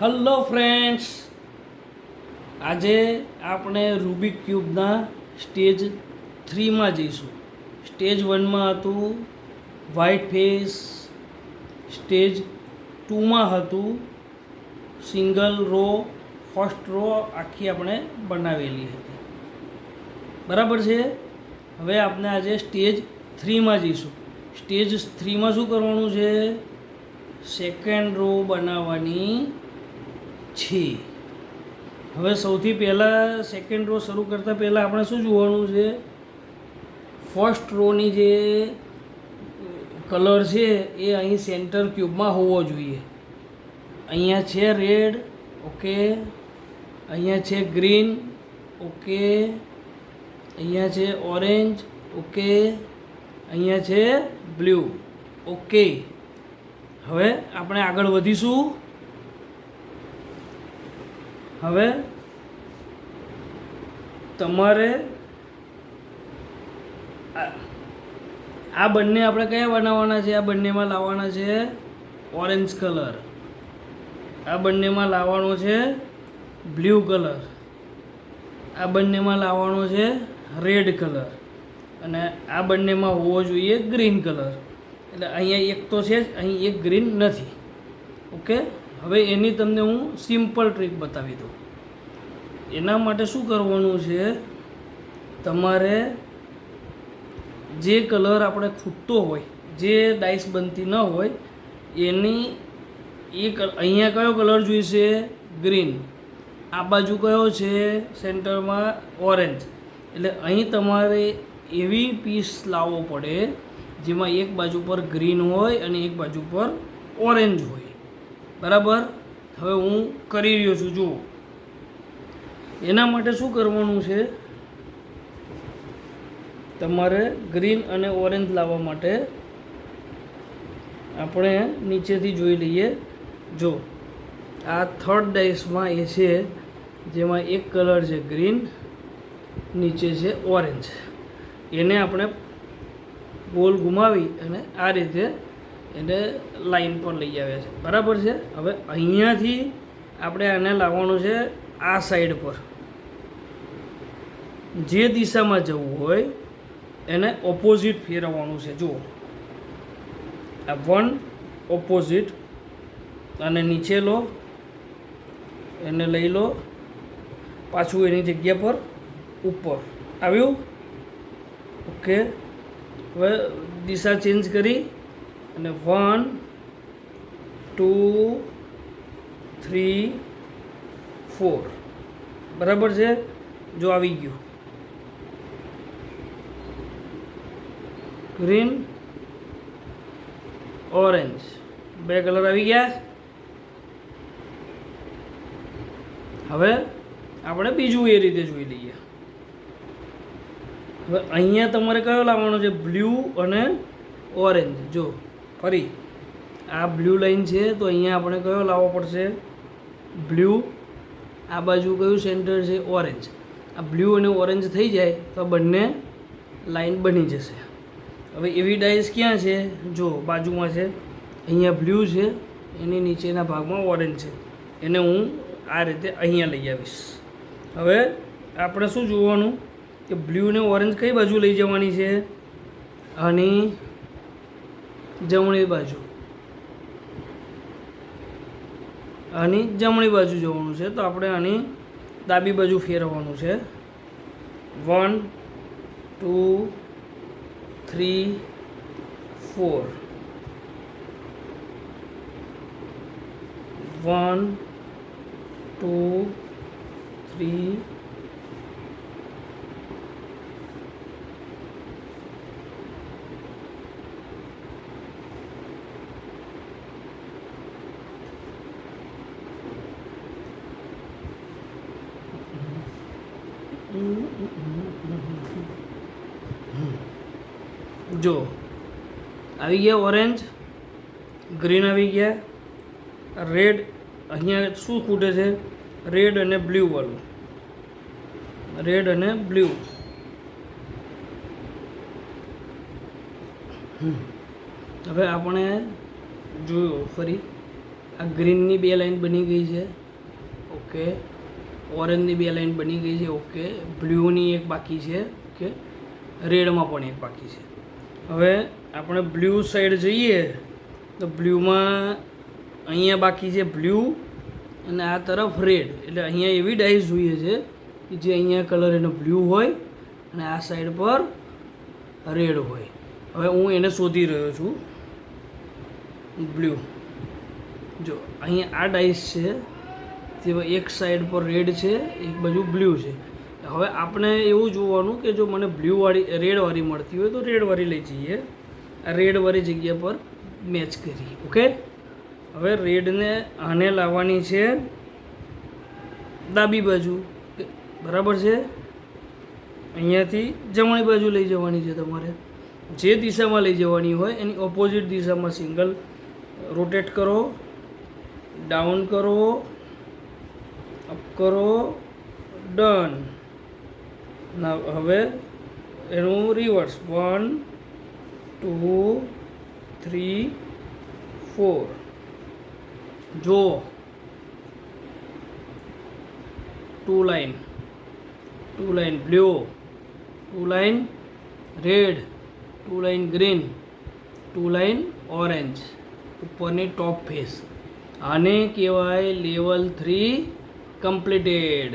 Hello friends, આજે આપણે Rubik ક્યુબના stage 3માં જઈશું. સ્ટેજ 1માં હતું વ્હાઇટ ફેસ, સ્ટેજ 2માં હતું સિંગલ રો, ફર્સ્ટ રો આખી આપણે બનાવેલી હતી. બરાબર છે. હવે આપણે આજે સ્ટેજ 3માં જઈશું. સ્ટેજ 3માં શું કરવાનું છે? સેકન્ડ રો બનાવવાની છે. હવે સૌથી પહેલાં સેકન્ડ રો શરૂ કરતાં પહેલાં આપણે શું જોવાનું છે? ફર્સ્ટ રોની જે કલર છે એ અહીં સેન્ટર ક્યુબમાં હોવો જોઈએ. અહીંયા છે રેડ, ઓકે. અહીંયા છે ગ્રીન, ઓકે. અહીંયા છે ઓરેન્જ, ઓકે. અહીંયા છે બ્લુ, ઓકે. હવે આપણે આગળ વધીશું. હવે તમારે આ બંને આપણે કયા બનાવવાના છે? આ બંનેમાં લાવવાના છે ઓરેન્જ કલર, આ બંનેમાં લાવવાનો છે બ્લુ કલર, આ બંનેમાં લાવવાનો છે રેડ કલર, અને આ બંનેમાં હોવો જોઈએ ગ્રીન કલર. એટલે અહીંયા એક તો છે જ, અહીં એક ગ્રીન નથી, ઓકે. હવે એની તમને હું સિમ્પલ ટ્રીક બતાવી દઉં. એના માટે શું કરવાનું છે? તમારે જે કલર આપણે ખૂટતો હોય, જે ડાઇસ બનતી ન હોય એની અહીંયા કયો કલર જોઈશે? ગ્રીન. આ બાજુ કયો છે? સેન્ટરમાં ઓરેન્જ. એટલે અહીં તમારે એવી પીસ લાવવો પડે જેમાં એક બાજુ પર ગ્રીન હોય અને એક બાજુ પર ઓરેન્જ હોય. બરાબર. હવે હું કરી રહ્યો છું, જુઓ. એના માટે શું કરવાનું છે? તમારે ગ્રીન અને ઓરેન્જ લાવવા માટે આપણે નીચેથી જોઈ લઈએ. જો આ થર્ડ ડાઇસમાં એ છે જેમાં એક કલર છે ગ્રીન, નીચે છે ઓરેન્જ. એને આપણે ગોલ ઘુમાવી અને આ રીતે એને લાઈન પર લઈ આવ્યા છે. બરાબર છે. હવે અહીંયાથી આપણે આને લાવવાનું છે આ સાઈડ પર. જે દિશામાં જવું હોય એને ઓપોઝિટ ફેરવવાનું છે. જુઓ, આ 1 ઓપોઝિટ, અને નીચે લો, એને લઈ લો, પાછું એની જગ્યા પર ઉપર આવ્યું, ઓકે. હવે દિશા ચેન્જ કરી અને 1 2 3 4. બરાબર છે. જો આવી ગયું ગ્રીન, ઓરેન્જ, બે કલર આવી ગયા. હવે આપણે બીજું એ રીતે જોઈ લઈએ. હવે અહીંયા તમારે કયો લાવવાનો છે? બ્લુ અને ઓરેન્જ. જો ફરી આ બ્લુ લાઈન છે તો અહીંયા આપણે કયો લાવવો પડશે? બ્લુ. આ બાજુ કયું સેન્ટર છે? ઓરેન્જ. આ બ્લુ અને ઓરેન્જ થઈ જાય તો બંને લાઈન બની જશે. હવે એવી ડાઇસ ક્યાં છે? જો બાજુમાં છે. અહીંયા બ્લુ છે, એની નીચેના ભાગમાં ઓરેન્જ છે. એને હું આ રીતે અહીંયા લઈ આવીશ. હવે આપણે શું જોવાનું કે બ્લુ ને ઓરેન્જ કઈ બાજુ લઈ જવાની છે? આની જમણી બાજુ. આની જમણી બાજુ જવાનું છે, તો આપણે આની ડાબી બાજુ ફેરવવાનું છે. 1 2 3 4. 1 2 3 જો આવી ગયા ઓરેન્જ, ગ્રીન આવી ગયા, રેડ. અહીંયા શું ખૂટે છે? રેડ અને બ્લુ વાળું. રેડ અને બ્લુ. હવે આપણે જોયું ફરી આ ગ્રીનની 2 લાઈન બની ગઈ છે, ઓકે. ઓરેન્જની 2 લાઈન બની ગઈ છે, ઓકે. બ્લ્યુની એક બાકી છે, ઓકે. રેડમાં પણ એક બાકી છે. હવે આપણે બ્લુ સાઈડ જઈએ તો બ્લ્યુમાં અહીંયા બાકી છે બ્લુ અને આ તરફ રેડ. એટલે અહીંયા એવી ડાઈસ જોઈએ છે કે જે અહીંયા કલર એનો બ્લુ હોય અને આ સાઈડ પર રેડ હોય. હવે હું એને શોધી રહ્યો છું. બ્લુ જો અહીંયા આ ડાઈસ છે, તે એક સાઈડ પર રેડ છે, એક બાજુ બ્લુ છે. હવે આપણે એવું જોવાનું કે જો મને રેડવાળી મળતી હોય તો રેડવાળી લઈ જઈએ, આ રેડવાળી જગ્યા પર મેચ કરી, ઓકે. હવે રેડને આને લાવવાની છે ડાબી બાજુ, બરાબર છે. અહીંયાથી જમણી બાજુ લઈ જવાની છે તમારે. જે દિશામાં લઈ જવાની હોય એની ઓપોઝિટ દિશામાં સિંગલ રોટેટ કરો, ડાઉન કરો, અપ કરો, ડન. હવે એનું રિવર્સ 1 2 3 4. જો 2 line blue, 2 line red, 2 line green, 2 line orange ઉપરની ટોપ ફેસ. આને કહેવાય લેવલ 3 કમ્પ્લીટેડ.